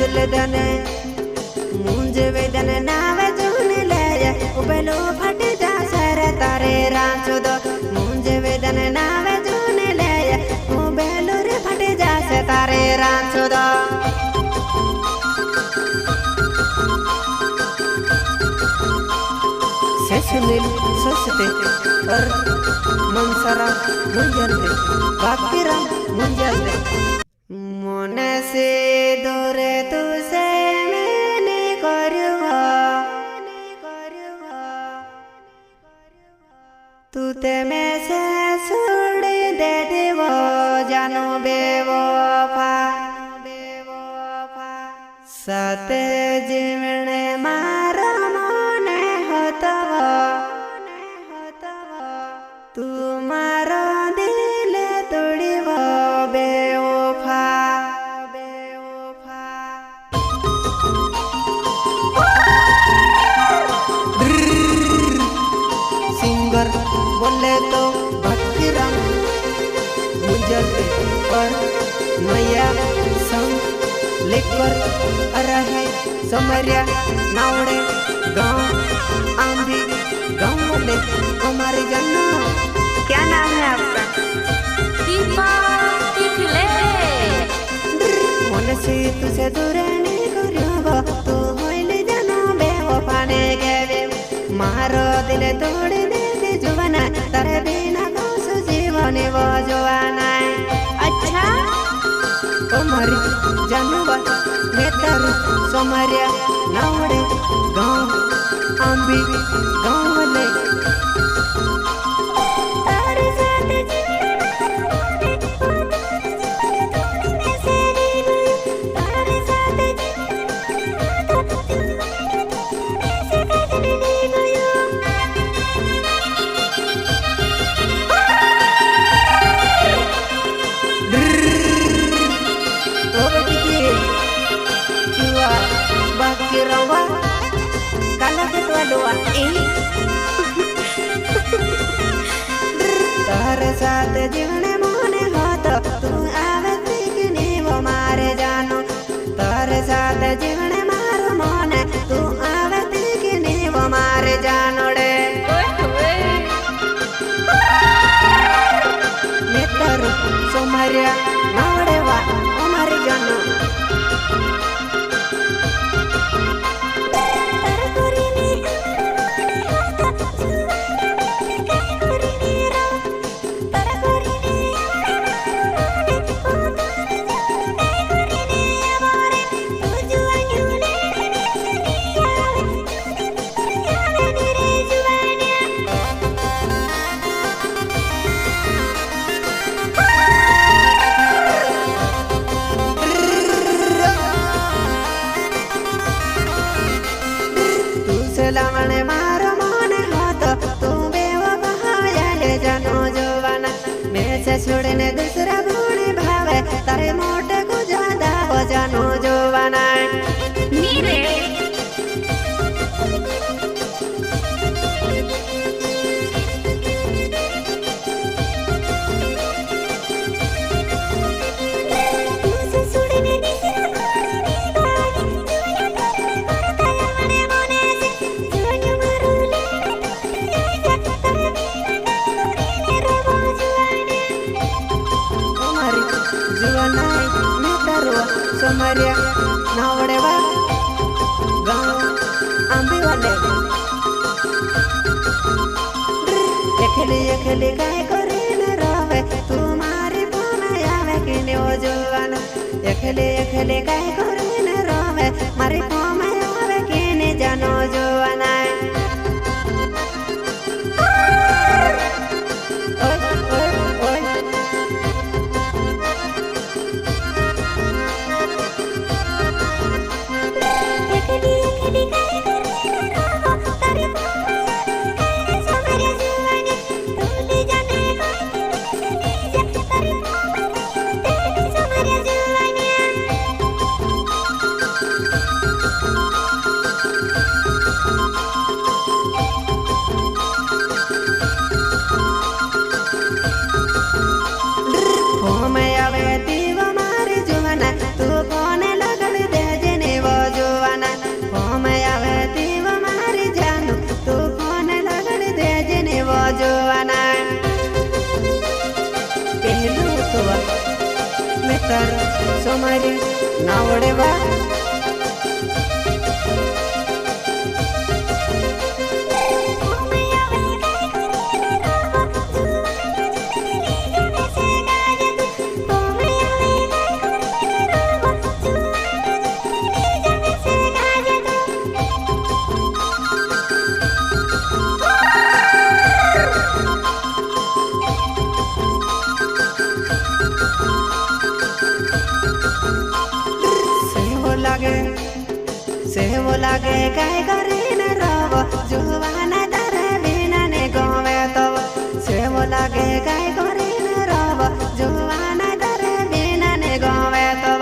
दिल दने मुंजे वेदन नावे जुन ले उबेलो फट जा सर तारे रांचो दो मुंजे वेदन नावे जुन ले उबेलो रे फट जा से तारे रांचो दो से सुनील सस्ते और मनसरा मुंजलते बाकीरा मुंजलते मोने से दोरे तुसे मैंने करवा तू ते में से छोड़ दे देवो जानो बेवफा सते जीवन मारो मोने होतवा तू मारो दिल तोड़िवो बेवफा सिंगर बोले तो भक्तिराम मुंजलते और नया संग लेकर रहे समरिया नावड़े गांव आंबी गांव वाले हमारे जन्ना। क्या नाम है आपका? दीपा तिखले। मन से तुझे दूर नहीं करूँगा तू होइले जानो बेवफा ने गेवे मारो दिल तोड़ दे जुबाना तारे बिना कौस जीवन वो जुबाना अच्छा हमारी जानवा नेतर समरिया नावड़े गांव आंबी गांव वाले Kirawa kalau ketua doa तारे साथ जीवने मोने होतो तू आवे तिकनी वो मारे जानो तारे साथ जीवने मारो मोने तू आवे तिकनी वो मारे जानो रे नेतर सोमरिया नावड़े वा हमारे जानो लावणे मारो मोने होतो तू बेवफा याले जानो जुबाना मैं से छोड़ने दूसरा गुण भावे तारे मोटे को ज्यादा हो जानो जुबाना नीरे समरिया नावड़े वा गांव आंबी वाले अकेले काय करे न रवे तुम्हारी फोन आवे कि ने ओ जुवाना अकेले काय करे न रवे मारी फोन आवे कि ने जानो जुवाना सोमारी नावड़े बा सेवो लागे काय करीन रव जुवान दरे बिना ने गोवे तो सेवो लागे काय करीन रव जुवान दरे बिना ने गोवे तो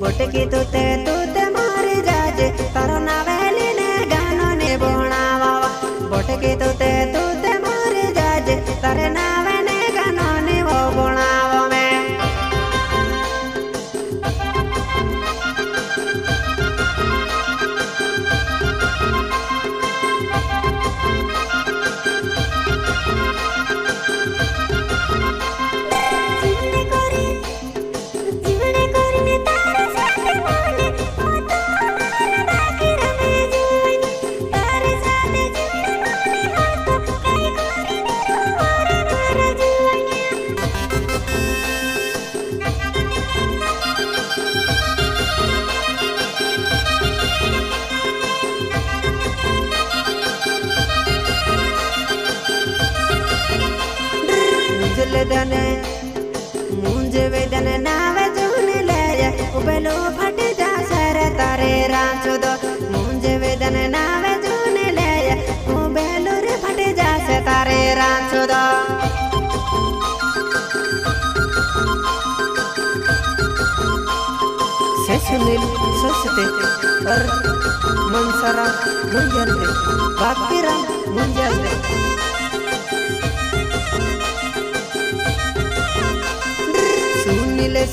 बोटे की तूते तूते मारे जाजे तारो नावेली ने गानो ने बोणावा बोटे की तूते तूते मारे जाजे तारे नावे ने गानो ने वो बोणावा में मुंजे वेदन नावे जुन ले उबेलो फट जा सर तारे रांचो दो मुंजे वेदन नावे जुन ले उबेलो रे फट जा से तारे रांचो दो से सुनील सोचते और मनसरा मुंजलते बाकीरा मुंजलते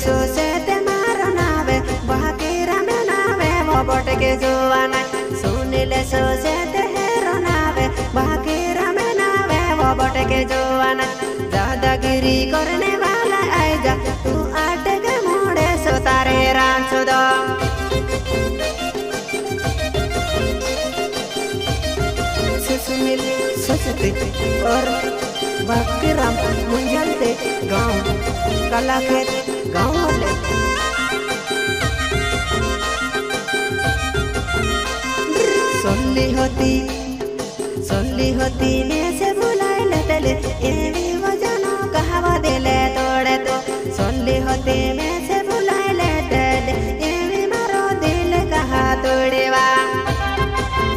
सोसे ते मारो नावे बाकीरा में नावे वो बोटे के जुआना सुनीले सोसे ते हेरो नावे बाकीरा में नावे वो बोटे के जुआना दादागिरी करने वाला आई जा तू आटे के मोड़े सो तारे रांचो दो सुनील सोचते और बाकीरा मुंजलते गाँव कला खेत गाँव ले सोली होती ने से बुलाए लेते ले एवी वजनो कहावा दिले तोड़े तो सोली होती में से बुलाए लेते ले एवी मारो दिल कहा तोड़े वा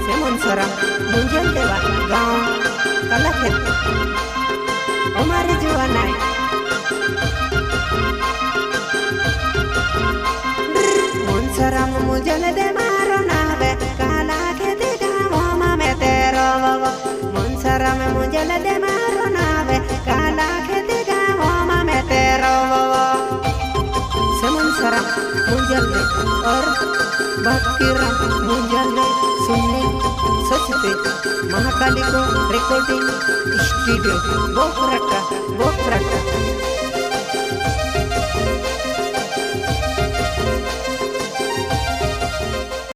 से मनसरा मुंजल देवा गाँव कला खेत हमारे जुआना मुंसरा मुंजल दे मारो नावे काला खेत गाँव में तेरो मुंसरा में मुंजल दे मारो नावे काला खेत गाँव आसाराम मुंजल दे और बाकीराम मुंजल दे सुनने सचते महाकाली को रिकॉर्डिंग स्टूडियो बोकरट